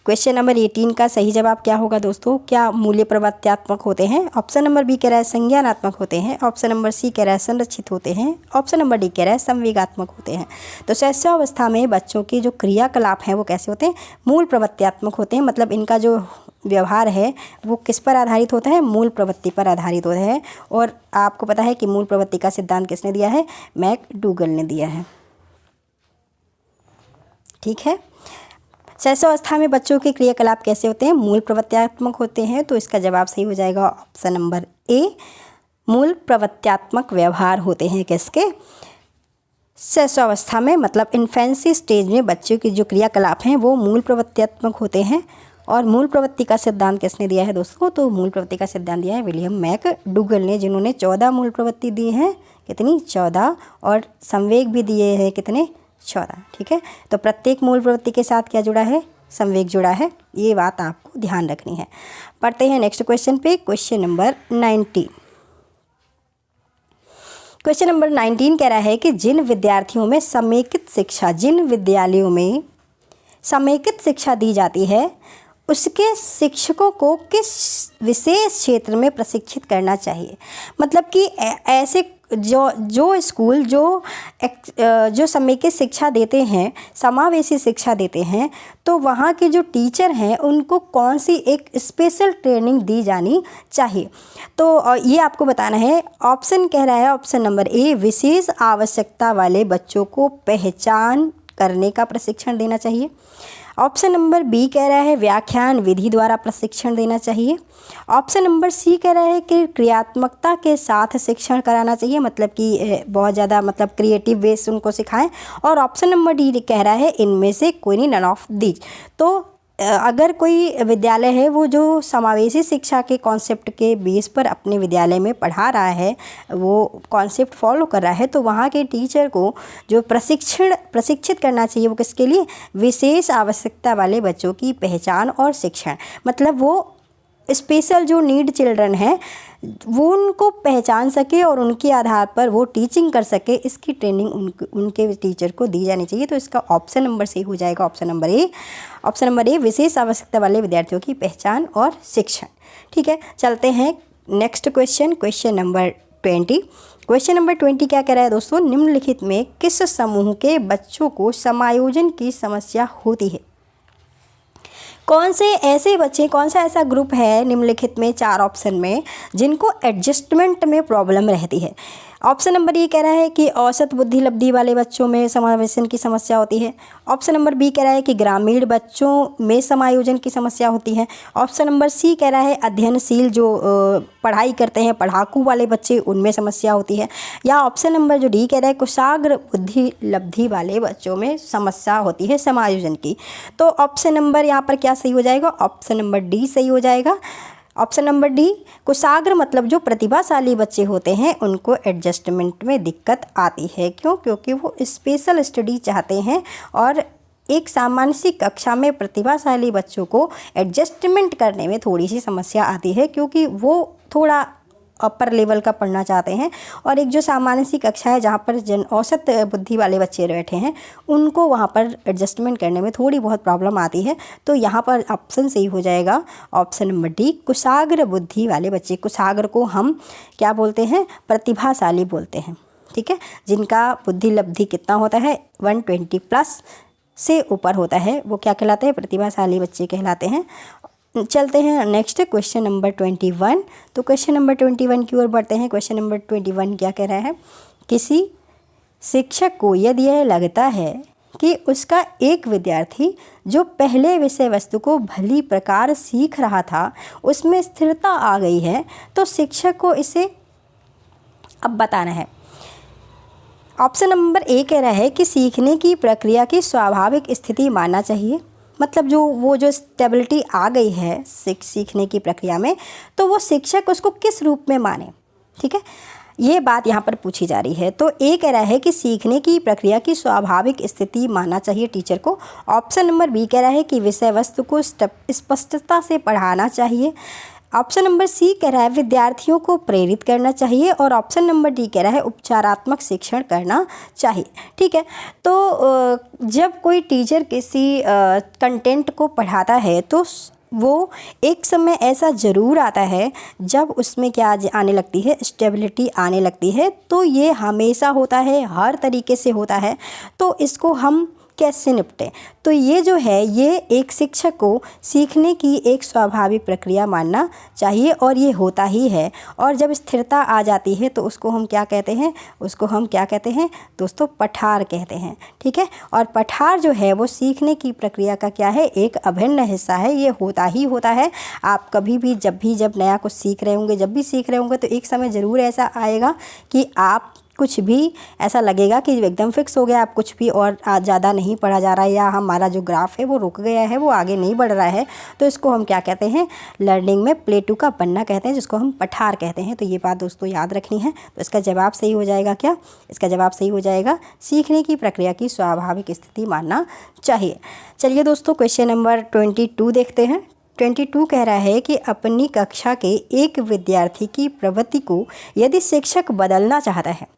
क्वेश्चन नंबर 18 का सही जवाब क्या होगा दोस्तों, क्या मूल्य प्रवर्त्यात्मक होते हैं। ऑप्शन नंबर बी कह रहा है संज्ञानात्मक होते हैं। ऑप्शन नंबर सी कह रहा है संरक्षित होते हैं। ऑप्शन नंबर डी कह रहा है संवेगात्मक होते हैं। तो शैशवावस्था में बच्चों के जो क्रियाकलाप हैं वो कैसे होते हैं, मूल प्रवृत्त्यात्मक होते हैं। मतलब इनका जो व्यवहार है वो किस पर आधारित होता है, मूल प्रवृत्ति पर आधारित होता है। और आपको पता है कि मूल प्रवृत्ति का सिद्धांत किसने दिया है, मैकडूगल ने दिया है। ठीक है, शैशवावस्था में बच्चों के क्रियाकलाप कैसे होते हैं, मूल प्रवृत्त्यात्मक होते हैं। तो इसका जवाब सही हो जाएगा ऑप्शन नंबर ए, मूल प्रवृत्त्यात्मक व्यवहार होते हैं किसके, शैशवावस्था में, मतलब इन्फेंसी स्टेज में बच्चों के जो क्रियाकलाप हैं वो मूल प्रवृत्त्यात्मक होते हैं। और मूल प्रवृत्ति का सिद्धांत किसने दिया है दोस्तों, तो मूल प्रवृत्ति का सिद्धांत दिया है विलियम मैकडूगल ने, जिन्होंने 14 मूल प्रवृत्ति दी हैं, कितनी 14, और संवेग भी दिए हैं कितने 14। ठीक है, तो प्रत्येक मूल प्रवृत्ति के साथ क्या जुड़ा है, संवेग जुड़ा है, ये बात आपको ध्यान रखनी है। पढ़ते हैं नेक्स्ट क्वेश्चन पे, क्वेश्चन नंबर 19। क्वेश्चन नंबर 19 कह रहा है कि जिन विद्यार्थियों में समेकित शिक्षा, जिन विद्यालयों में समेकित शिक्षा दी जाती है उसके शिक्षकों को किस विशेष क्षेत्र में प्रशिक्षित करना चाहिए। मतलब कि ऐसे जो स्कूल जो समेकित शिक्षा देते हैं, समावेशी शिक्षा देते हैं, तो वहाँ के जो टीचर हैं उनको कौन सी एक स्पेशल ट्रेनिंग दी जानी चाहिए। तो ये आपको बताना है। ऑप्शन कह रहा है, ऑप्शन नंबर ए, विशेष आवश्यकता वाले बच्चों को पहचान करने का प्रशिक्षण देना चाहिए। ऑप्शन नंबर बी कह रहा है व्याख्यान विधि द्वारा प्रशिक्षण देना चाहिए। ऑप्शन नंबर सी कह रहा है कि क्रियात्मकता के साथ शिक्षण कराना चाहिए, मतलब कि बहुत ज़्यादा, मतलब क्रिएटिव वे से उनको सिखाएं। और ऑप्शन नंबर डी कह रहा है इनमें से कोई नहीं, नन ऑफ दीज। तो अगर कोई विद्यालय है वो जो समावेशी शिक्षा के कॉन्सेप्ट के बेस पर अपने विद्यालय में पढ़ा रहा है, वो कॉन्सेप्ट फॉलो कर रहा है, तो वहाँ के टीचर को जो प्रशिक्षित करना चाहिए वो किसके लिए, विशेष आवश्यकता वाले बच्चों की पहचान और शिक्षण। मतलब वो स्पेशल जो नीड चिल्ड्रन हैं वो उनको पहचान सके और उनके आधार पर वो टीचिंग कर सके, इसकी ट्रेनिंग उनके टीचर को दी जानी चाहिए। तो इसका ऑप्शन नंबर सही हो जाएगा ऑप्शन नंबर ए विशेष आवश्यकता वाले विद्यार्थियों की पहचान और शिक्षण। ठीक है, चलते हैं next question number 20। Question number 20 क्या कह रहा है दोस्तों, निम्नलिखित में किस समूह के बच्चों को समायोजन की समस्या होती है। कौन से ऐसे बच्चे, कौन सा ऐसा ग्रुप है निम्नलिखित में 4 ऑप्शन में जिनको एडजस्टमेंट में प्रॉब्लम रहती है। ऑप्शन नंबर ए कह रहा है कि औसत बुद्धि लब्धि वाले बच्चों में समावेशन की समस्या होती है। ऑप्शन नंबर बी कह रहा है कि ग्रामीण बच्चों में समायोजन की समस्या होती है। ऑप्शन नंबर सी कह रहा है अध्ययनशील जो पढ़ाई करते हैं पढ़ाकू वाले बच्चे, उनमें समस्या होती है। या ऑप्शन नंबर जो डी कह रहा है कुशाग्र बुद्धि लब्धि वाले बच्चों में समस्या होती है समायोजन की। तो ऑप्शन नंबर यहाँ पर क्या सही हो जाएगा, ऑप्शन नंबर डी सही हो जाएगा। ऑप्शन नंबर डी, कुशाग्र मतलब जो प्रतिभाशाली बच्चे होते हैं उनको एडजस्टमेंट में दिक्कत आती है। क्यों? क्योंकि वो स्पेशल स्टडी चाहते हैं और एक सामान्य कक्षा में प्रतिभाशाली बच्चों को एडजस्टमेंट करने में थोड़ी सी समस्या आती है, क्योंकि वो थोड़ा अपर लेवल का पढ़ना चाहते हैं। और एक जो सामान्य सी कक्षा है जहाँ पर औसत बुद्धि वाले बच्चे बैठे हैं उनको वहाँ पर एडजस्टमेंट करने में थोड़ी बहुत प्रॉब्लम आती है। तो यहाँ पर ऑप्शन सही हो जाएगा ऑप्शन नंबर डी, कुशाग्र बुद्धि वाले बच्चे। कुशाग्र को हम क्या बोलते हैं, प्रतिभाशाली बोलते हैं। ठीक है, जिनका बुद्धि लब्धि कितना होता है 120+ से ऊपर होता है, वो क्या कहलाते हैं, प्रतिभाशाली बच्चे कहलाते हैं। चलते हैं नेक्स्ट क्वेश्चन नंबर 21। तो क्वेश्चन नंबर 21 की ओर बढ़ते हैं। क्वेश्चन नंबर 21 क्या कह रहा है, किसी शिक्षक को यदि यह लगता है कि उसका एक विद्यार्थी जो पहले विषय वस्तु को भली प्रकार सीख रहा था उसमें स्थिरता आ गई है, तो शिक्षक को इसे अब बताना है। ऑप्शन नंबर ए कह रहा है कि सीखने की प्रक्रिया की स्वाभाविक स्थिति मानना चाहिए। मतलब जो स्टेबिलिटी आ गई है सीखने की प्रक्रिया में, तो वो शिक्षक उसको किस रूप में माने। ठीक है, ये बात यहाँ पर पूछी जा रही है। तो ए कह रहा है कि सीखने की प्रक्रिया की स्वाभाविक स्थिति मानना चाहिए टीचर को। ऑप्शन नंबर बी कह रहा है कि विषय वस्तु को स्पष्टता से पढ़ाना चाहिए। ऑप्शन नंबर सी कह रहा है विद्यार्थियों को प्रेरित करना चाहिए। और ऑप्शन नंबर डी कह रहा है उपचारात्मक शिक्षण करना चाहिए। ठीक है, तो जब कोई टीचर किसी कंटेंट को पढ़ाता है तो वो एक समय ऐसा ज़रूर आता है जब उसमें क्या आने लगती है, स्टेबिलिटी आने लगती है। तो ये हमेशा होता है, हर तरीके से होता है। तो इसको हम कैसे निपटें, तो ये जो है ये एक शिक्षक को सीखने की एक स्वाभाविक प्रक्रिया मानना चाहिए और ये होता ही है। और जब स्थिरता आ जाती है तो उसको हम क्या कहते हैं, उसको हम क्या कहते हैं दोस्तों, पठार कहते हैं। ठीक है, और पठार जो है वो सीखने की प्रक्रिया का क्या है, एक अभिन्न हिस्सा है। ये होता ही होता है। आप कभी भी जब नया कुछ सीख रहे होंगे, जब भी सीख रहे होंगे, तो एक समय ज़रूर ऐसा आएगा कि आप कुछ भी ऐसा लगेगा कि एकदम फिक्स हो गया, आप कुछ भी और ज़्यादा नहीं पढ़ा जा रहा है, या हमारा जो ग्राफ है वो रुक गया है, वो आगे नहीं बढ़ रहा है। तो इसको हम क्या कहते हैं, लर्निंग में प्लेटू का बनना कहते हैं, जिसको हम पठार कहते हैं। तो ये बात दोस्तों याद रखनी है। तो इसका जवाब सही हो जाएगा क्या, इसका जवाब सही हो जाएगा सीखने की प्रक्रिया की स्वाभाविक स्थिति मानना चाहिए। चलिए दोस्तों क्वेश्चन नंबर 22 देखते हैं। 22 कह रहा है कि अपनी कक्षा के एक विद्यार्थी की प्रवृत्ति को यदि शिक्षक बदलना चाहता है।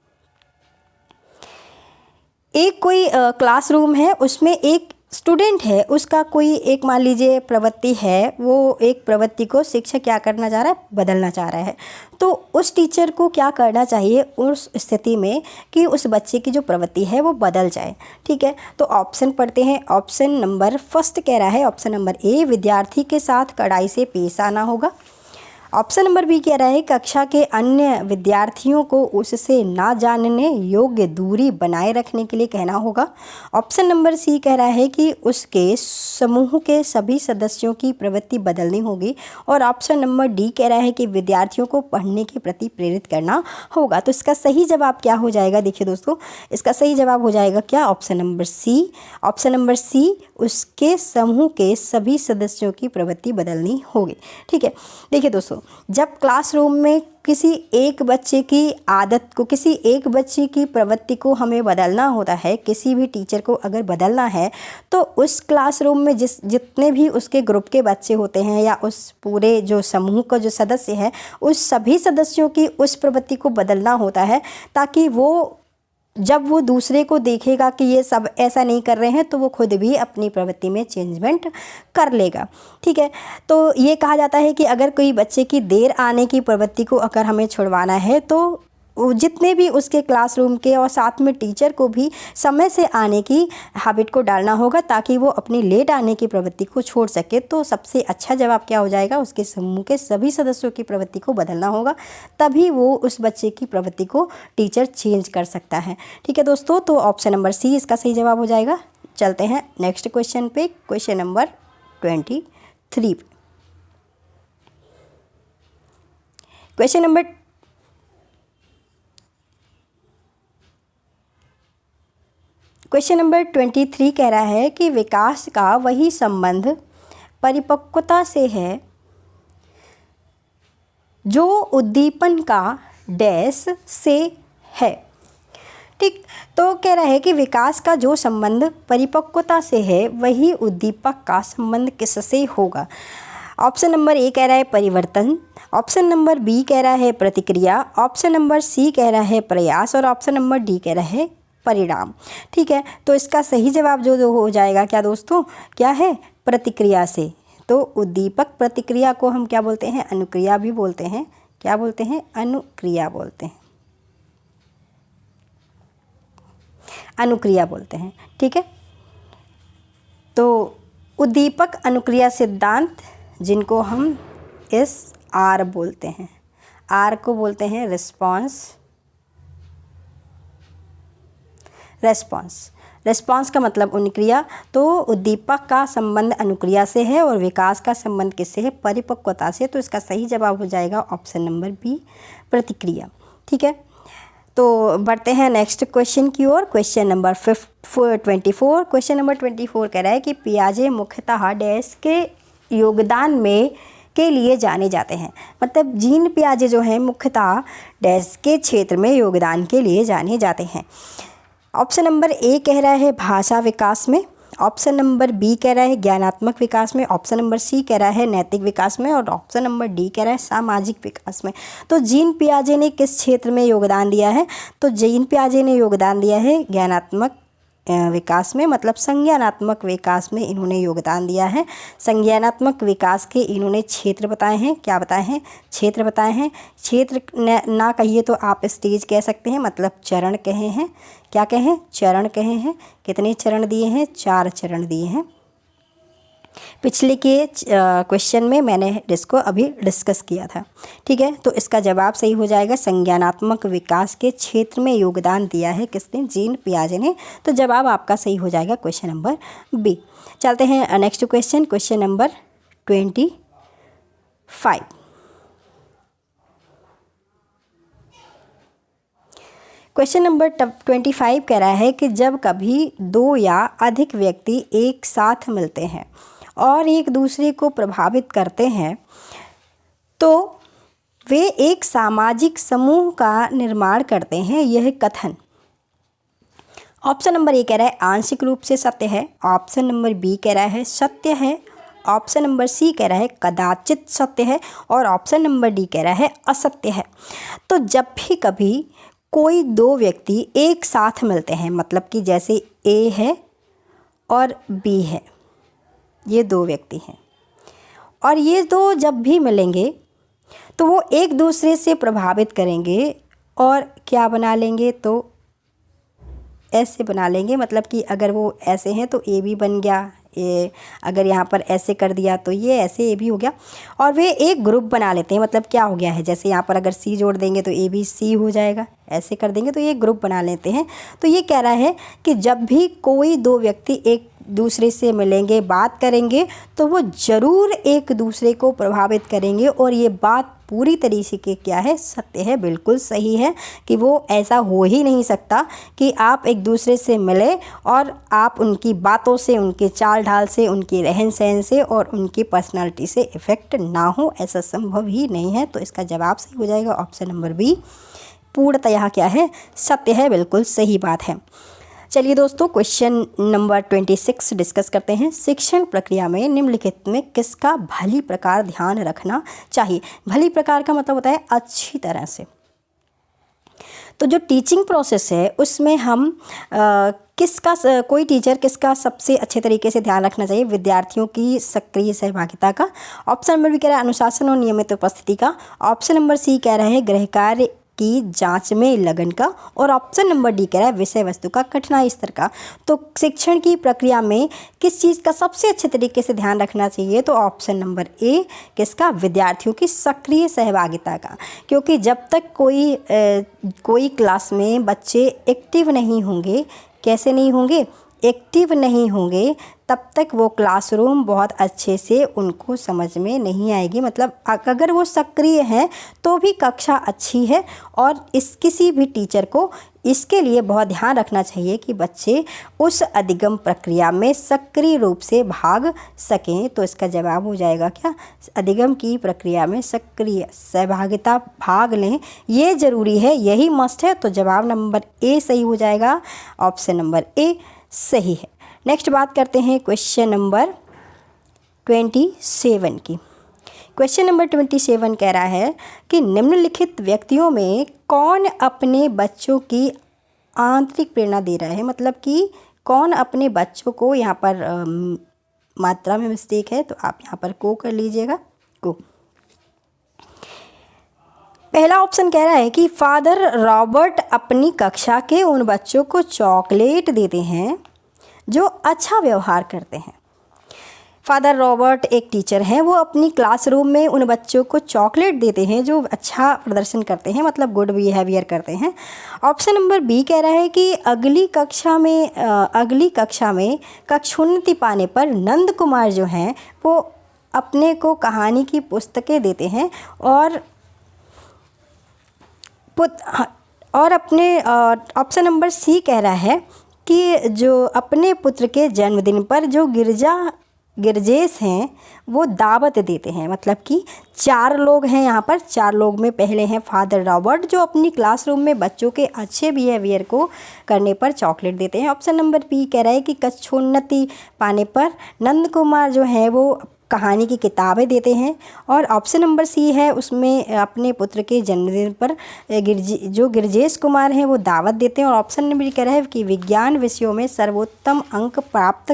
एक कोई क्लासरूम है, उसमें एक स्टूडेंट है, उसका कोई एक मान लीजिए प्रवृत्ति है, वो एक प्रवृत्ति को शिक्षक क्या करना चाह रहा है, बदलना चाह रहा है। तो उस टीचर को क्या करना चाहिए उस स्थिति में कि उस बच्चे की जो प्रवृत्ति है वो बदल जाए। ठीक है, तो ऑप्शन पढ़ते हैं। ऑप्शन नंबर फर्स्ट कह रहा है, ऑप्शन नंबर ए, विद्यार्थी के साथ कड़ाई से पेश आना होगा। ऑप्शन नंबर बी कह रहा है कक्षा के अन्य विद्यार्थियों को उससे ना जानने योग्य दूरी बनाए रखने के लिए कहना होगा। ऑप्शन नंबर सी कह रहा है कि उसके समूह के सभी सदस्यों की प्रवृत्ति बदलनी होगी। और ऑप्शन नंबर डी कह रहा है कि विद्यार्थियों को पढ़ने के प्रति प्रेरित करना होगा। तो इसका सही जवाब क्या हो जाएगा? देखिए दोस्तों, इसका सही जवाब हो जाएगा क्या? Option number C. Option number C, उसके समूह के सभी सदस्यों की प्रवृत्ति बदलनी होगी। ठीक है, देखिए दोस्तों, जब क्लासरूम में किसी एक बच्चे की आदत को, किसी एक बच्चे की प्रवृत्ति को हमें बदलना होता है, किसी भी टीचर को अगर बदलना है, तो उस क्लासरूम में जितने भी उसके ग्रुप के बच्चे होते हैं या उस पूरे जो समूह का जो सदस्य है, उस सभी सदस्यों की उस प्रवृत्ति को बदलना होता है, ताकि वो जब वो दूसरे को देखेगा कि ये सब ऐसा नहीं कर रहे हैं, तो वो खुद भी अपनी प्रवृत्ति में चेंजमेंट कर लेगा। ठीक है, तो ये कहा जाता है कि अगर कोई बच्चे की देर आने की प्रवृत्ति को अगर हमें छुड़वाना है, तो जितने भी उसके क्लासरूम के और साथ में टीचर को भी समय से आने की हैबिट को डालना होगा, ताकि वो अपनी लेट आने की प्रवृत्ति को छोड़ सके। तो सबसे अच्छा जवाब क्या हो जाएगा? उसके समूह के सभी सदस्यों की प्रवृत्ति को बदलना होगा, तभी वो उस बच्चे की प्रवृत्ति को टीचर चेंज कर सकता है। ठीक है दोस्तों, तो ऑप्शन नंबर सी इसका सही जवाब हो जाएगा। चलते हैं नेक्स्ट क्वेश्चन पे, क्वेश्चन नंबर 23 पे। क्वेश्चन नंबर 23 कह रहा है कि विकास का वही संबंध परिपक्वता से है जो उद्दीपन का डैश से है। ठीक, तो कह रहा है कि विकास का जो संबंध परिपक्वता से है, वही उद्दीपक का संबंध किससे होगा? ऑप्शन नंबर ए कह रहा है परिवर्तन, ऑप्शन नंबर बी कह रहा है प्रतिक्रिया, ऑप्शन नंबर सी कह रहा है प्रयास, और ऑप्शन नंबर डी कह रहा है परिणाम। ठीक है, तो इसका सही जवाब जो हो जाएगा क्या दोस्तों? क्या है? प्रतिक्रिया से। तो उद्दीपक प्रतिक्रिया को हम क्या बोलते हैं? अनुक्रिया भी बोलते हैं। क्या बोलते हैं? अनुक्रिया बोलते हैं, अनुक्रिया बोलते हैं। ठीक है, तो उद्दीपक अनुक्रिया सिद्धांत, जिनको हम SR बोलते हैं, R को बोलते हैं रेस्पॉन्स का मतलब अनुक्रिया। तो उद्दीपक का संबंध अनुक्रिया से है और विकास का संबंध किससे है? परिपक्वता से। तो इसका सही जवाब हो जाएगा ऑप्शन नंबर बी, प्रतिक्रिया। ठीक है, तो बढ़ते हैं नेक्स्ट क्वेश्चन की ओर। Question number 24। क्वेश्चन नंबर 24 कह रहा है कि पियाजे मुख्यतः डैश के योगदान में के लिए जाने जाते हैं। मतलब जीन पियाजे जो हैं मुख्यतः डैश के क्षेत्र में योगदान के लिए जाने जाते हैं। ऑप्शन नंबर ए कह रहा है भाषा विकास में, ऑप्शन नंबर बी कह रहा है ज्ञानात्मक विकास में, ऑप्शन नंबर सी कह रहा है नैतिक विकास में, और ऑप्शन नंबर डी कह रहा है सामाजिक विकास में। तो जीन पियाजे ने किस क्षेत्र में योगदान दिया है? तो जीन पियाजे ने योगदान दिया है ज्ञानात्मक विकास में, मतलब संज्ञानात्मक विकास में इन्होंने योगदान दिया है। संज्ञानात्मक विकास के इन्होंने क्षेत्र बताए हैं। क्या बताए हैं? क्षेत्र बताए हैं। क्षेत्र ना कहिए तो आप स्टेज कह सकते हैं, मतलब चरण कहे हैं। क्या कहें? चरण कहे हैं। कितने चरण दिए हैं? 4 चरण दिए हैं। पिछले के क्वेश्चन में मैंने इसको अभी डिस्कस किया था। ठीक है, तो इसका जवाब सही हो जाएगा संज्ञानात्मक विकास के क्षेत्र में योगदान दिया है किसने? जीन पियाजे ने। तो जवाब आपका सही हो जाएगा क्वेश्चन नंबर बी। चलते हैं next question, question number 25। Question number 25 कह रहा है कि जब कभी 2 या अधिक व्यक्ति एक साथ मिलते हैं और एक दूसरे को प्रभावित करते हैं, तो वे एक सामाजिक समूह का निर्माण करते हैं। यह कथन ऑप्शन नंबर ए कह रहा है आंशिक रूप से सत्य है, ऑप्शन नंबर बी कह रहा है सत्य है, ऑप्शन नंबर सी कह रहा है कदाचित सत्य है, और ऑप्शन नंबर डी कह रहा है असत्य है। तो जब भी कभी कोई 2 व्यक्ति एक साथ मिलते हैं, मतलब कि जैसे ए है और बी है, ये 2 व्यक्ति हैं, और ये 2 जब भी मिलेंगे तो वो एक दूसरे से प्रभावित करेंगे और क्या बना लेंगे? तो ऐसे बना लेंगे, मतलब कि अगर वो ऐसे हैं तो ए भी बन गया, ये अगर यहाँ पर ऐसे कर दिया तो ये ऐसे, ये भी हो गया। और वे एक ग्रुप बना लेते हैं, मतलब क्या हो गया है, जैसे यहाँ पर अगर सी जोड़ देंगे तो ए बी सी हो जाएगा, ऐसे कर देंगे तो ये ग्रुप बना लेते हैं। तो ये कह रहा है कि जब भी कोई दो व्यक्ति एक दूसरे से मिलेंगे, बात करेंगे, तो वो ज़रूर एक दूसरे को प्रभावित करेंगे। और ये बात पूरी तरीके के क्या है, सत्य है, बिल्कुल सही है कि वो ऐसा हो ही नहीं सकता कि आप एक दूसरे से मिले और आप उनकी बातों से, उनके चाल ढाल से, उनके रहन सहन से और उनकी पर्सनालिटी से इफ़ेक्ट ना हो, ऐसा संभव ही नहीं है। तो इसका जवाब सही हो जाएगा ऑप्शन नंबर बी, पूर्णतः क्या है, सत्य है, बिल्कुल सही बात है। चलिए दोस्तों, क्वेश्चन नंबर 26 डिस्कस करते हैं। शिक्षण प्रक्रिया में निम्नलिखित में किसका भली प्रकार ध्यान रखना चाहिए। भली प्रकार का मतलब होता है अच्छी तरह से। तो जो टीचिंग प्रोसेस है उसमें हम कोई टीचर किसका सबसे अच्छे तरीके से ध्यान रखना चाहिए, विद्यार्थियों की सक्रिय सहभागिता का। ऑप्शन नंबर बी कह रहा है अनुशासन और नियमित उपस्थिति का। ऑप्शन नंबर सी कह रहा है गृह कार्य की जांच में लगन का। और ऑप्शन नंबर डी कह रहा है विषय वस्तु का कठिनाई स्तर का। तो शिक्षण की प्रक्रिया में किस चीज़ का सबसे अच्छे तरीके से ध्यान रखना चाहिए, तो ऑप्शन नंबर ए किसका, विद्यार्थियों की सक्रिय सहभागिता का। क्योंकि जब तक कोई क्लास में बच्चे एक्टिव नहीं होंगे, कैसे नहीं होंगे, एक्टिव नहीं होंगे, तब तक वो क्लासरूम बहुत अच्छे से उनको समझ में नहीं आएगी। मतलब अगर वो सक्रिय हैं तो भी कक्षा अच्छी है। और किसी भी टीचर को इसके लिए बहुत ध्यान रखना चाहिए कि बच्चे उस अधिगम प्रक्रिया में सक्रिय रूप से भाग सकें। तो इसका जवाब हो जाएगा क्या, अधिगम की प्रक्रिया में सक्रिय सहभागिता, भाग लें, ये ज़रूरी है, यही मस्ट है। तो जवाब नंबर ए सही हो जाएगा, ऑप्शन नंबर ए सही है। नेक्स्ट बात करते हैं क्वेश्चन नंबर 27 की। क्वेश्चन नंबर 27 कह रहा है कि निम्नलिखित व्यक्तियों में कौन अपने बच्चों की आंतरिक प्रेरणा दे रहा है। मतलब कि कौन अपने बच्चों को, यहाँ पर मात्रा में मिस्टेक है तो आप यहाँ पर को कर लीजिएगा, को। पहला ऑप्शन कह रहा है कि फादर रॉबर्ट अपनी कक्षा के उन बच्चों को चॉकलेट देते हैं जो अच्छा व्यवहार करते हैं। फादर रॉबर्ट एक टीचर हैं, वो अपनी क्लासरूम में उन बच्चों को चॉकलेट देते हैं जो अच्छा प्रदर्शन करते हैं, मतलब गुड बिहेवियर करते हैं। ऑप्शन नंबर बी कह रहा है कि अगली कक्षा में कक्षोन्नति पाने पर नंद कुमार जो हैं वो अपने को कहानी की पुस्तकें देते हैं और अपने ऑप्शन नंबर सी कह रहा है कि जो अपने पुत्र के जन्मदिन पर जो गिरजेश हैं वो दावत देते हैं। मतलब कि 4 लोग हैं यहाँ पर। 4 लोग में पहले हैं फादर रॉबर्ट जो अपनी क्लासरूम में बच्चों के अच्छे बिहेवियर को करने पर चॉकलेट देते हैं। ऑप्शन नंबर बी कह रहा है कि कक्षोन्नति पाने पर नंद कुमार जो है वो कहानी की किताबें देते हैं। और ऑप्शन नंबर सी है उसमें अपने पुत्र के जन्मदिन पर जो गिरजेश कुमार हैं वो दावत देते हैं। और ऑप्शन नंबर बी कह रहा है कि विज्ञान विषयों में सर्वोत्तम अंक प्राप्त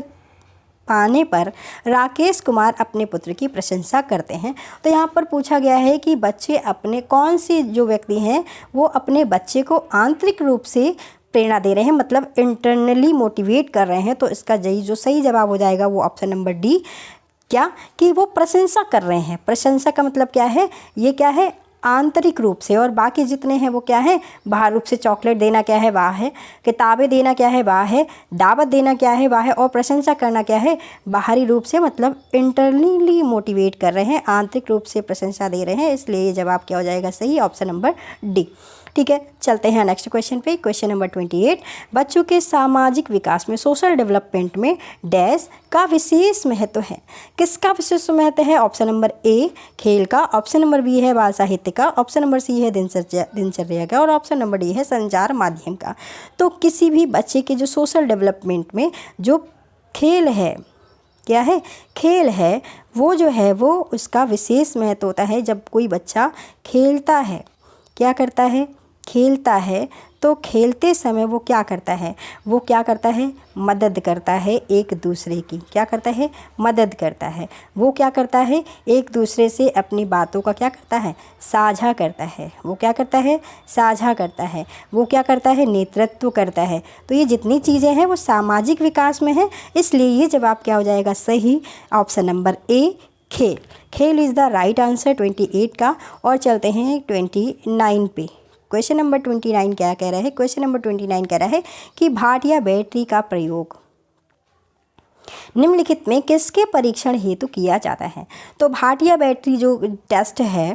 पाने पर राकेश कुमार अपने पुत्र की प्रशंसा करते हैं। तो यहाँ पर पूछा गया है कि बच्चे अपने कौन से जो व्यक्ति हैं वो अपने बच्चे को आंतरिक रूप से प्रेरणा दे रहे हैं, मतलब इंटरनली मोटिवेट कर रहे हैं। तो इसका जो सही जवाब हो जाएगा वो ऑप्शन नंबर डी, क्या कि वो प्रशंसा कर रहे हैं। प्रशंसा का मतलब क्या है, ये क्या है, आंतरिक रूप से। और बाकी जितने हैं वो क्या है, बाहर रूप से। चॉकलेट देना क्या है, वाह है। किताबें देना क्या है, वाह है। दावत देना क्या है, वाह है। और प्रशंसा करना क्या है, बाहरी रूप से, मतलब इंटरनली मोटिवेट कर रहे हैं, आंतरिक रूप से प्रशंसा दे रहे हैं। इसलिए ये जवाब क्या हो जाएगा, सही, ऑप्शन नंबर डी। ठीक है, चलते हैं नेक्स्ट क्वेश्चन पे। क्वेश्चन नंबर 28, बच्चों के सामाजिक विकास में, सोशल डेवलपमेंट में डैश का विशेष महत्व है। किसका विशेष महत्व है? ऑप्शन नंबर ए खेल का, ऑप्शन नंबर बी है बाल साहित्य का, ऑप्शन नंबर सी है दिनचर्या का और ऑप्शन नंबर डी है संचार माध्यम का। तो किसी भी बच्चे के जो सोशल डेवलपमेंट में जो खेल है, क्या है, खेल है, वो जो है वो उसका विशेष महत्व होता है। जब कोई बच्चा खेलता है, क्या करता है, खेलता है तो खेलते समय वो क्या करता है? वो क्या करता है? मदद करता है एक दूसरे की। क्या करता है? मदद करता है। वो क्या करता है? एक दूसरे से अपनी बातों का क्या करता है? साझा करता है। वो क्या करता है? साझा करता है। वो क्या करता है? नेतृत्व करता है। तो ये जितनी चीज़ें हैं वो सामाजिक विकास में हैं, इसलिए ये जवाब क्या हो जाएगा? सही ऑप्शन नंबर ए, खेल। खेल इज़ द राइट आंसर 28 का। और चलते हैं 29 पे। क्वेश्चन नंबर 29 क्या कह रहा है? क्वेश्चन नंबर 29 कह रहा है कि भाटिया बैटरी का प्रयोग निम्नलिखित में किसके परीक्षण हेतु किया जाता है? तो भाटिया बैटरी जो टेस्ट है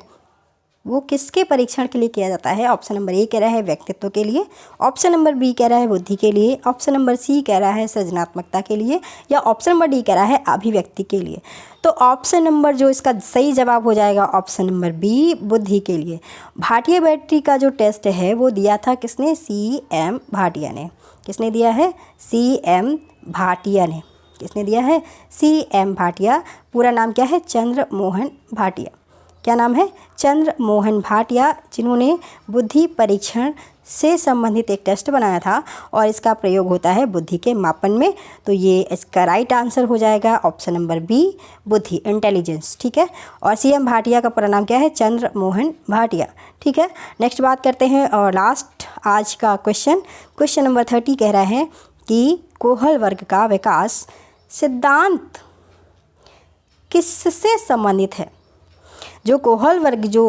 वो किसके परीक्षण के लिए किया जाता है? ऑप्शन नंबर ए कह रहा है व्यक्तित्व के लिए, ऑप्शन नंबर बी कह रहा है बुद्धि के लिए, ऑप्शन नंबर सी कह रहा है सृजनात्मकता के लिए, या ऑप्शन नंबर डी कह रहा है अभिव्यक्ति के लिए। तो ऑप्शन नंबर जो इसका सही जवाब हो जाएगा ऑप्शन नंबर बी, बुद्धि के लिए। भाटिया बैटरी का जो टेस्ट है वो दिया था किसने? CM भाटिया ने। किसने दिया है? CM भाटिया ने। किसने दिया है? CM भाटिया। पूरा नाम क्या है? चंद्र मोहन भाटिया। क्या नाम है? चंद्र मोहन भाटिया, जिन्होंने बुद्धि परीक्षण से संबंधित एक टेस्ट बनाया था और इसका प्रयोग होता है बुद्धि के मापन में। तो ये इसका राइट आंसर हो जाएगा ऑप्शन नंबर बी, बुद्धि, इंटेलिजेंस। ठीक है। और CM भाटिया का पूरा नाम क्या है? चंद्र मोहन भाटिया। ठीक है। नेक्स्ट बात करते हैं और लास्ट आज का क्वेश्चन नंबर 30 कह रहा है कि कोहल वर्ग का विकास सिद्धांत किससे संबंधित है? जो कोहल वर्ग जो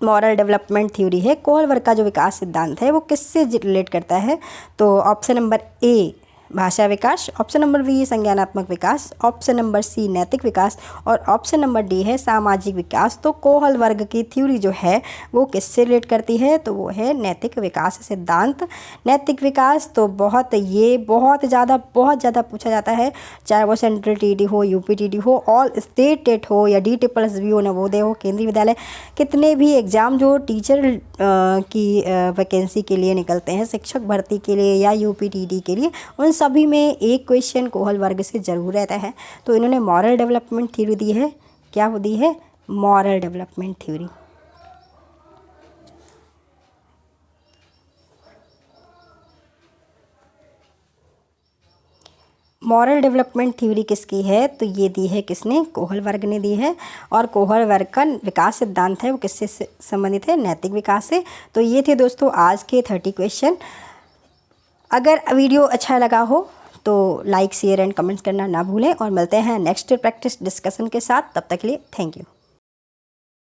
मॉरल डेवलपमेंट थ्योरी है, कोहल वर्ग का जो विकास सिद्धांत है वो किससे रिलेट करता है? तो ऑप्शन नंबर ए भाषा विकास, ऑप्शन नंबर बी संज्ञानात्मक विकास, ऑप्शन नंबर सी नैतिक विकास और ऑप्शन नंबर डी है सामाजिक विकास। तो कोहल वर्ग की थ्योरी जो है वो किससे रिलेट करती है? तो वो है नैतिक विकास सिद्धांत। नैतिक विकास तो बहुत ज़्यादा पूछा जाता है, चाहे वो सेंट्रल TD हो, UP TD हो, ऑल स्टेट टेट हो या DSSB हो, नवोदय हो, केंद्रीय विद्यालय, कितने भी एग्ज़ाम जो टीचर की वैकेंसी के लिए निकलते हैं, शिक्षक भर्ती के लिए या UP TD के लिए, उन सभी में एक क्वेश्चन कोहल वर्ग से जरूर रहता है। तो इन्होंने मॉरल डेवलपमेंट थ्योरी दी है। क्या दी है? Moral development theory. Moral development theory किसकी है? तो ये दी है किसने? कोहल वर्ग ने दी है। और कोहल वर्ग का विकास सिद्धांत है वो किससे संबंधित है? नैतिक विकास से। तो ये थे दोस्तों आज के 30 क्वेश्चन। अगर वीडियो अच्छा लगा हो तो लाइक, शेयर एंड कमेंट्स करना ना भूलें और मिलते हैं नेक्स्ट प्रैक्टिस डिस्कशन के साथ। तब तक के लिए थैंक यू।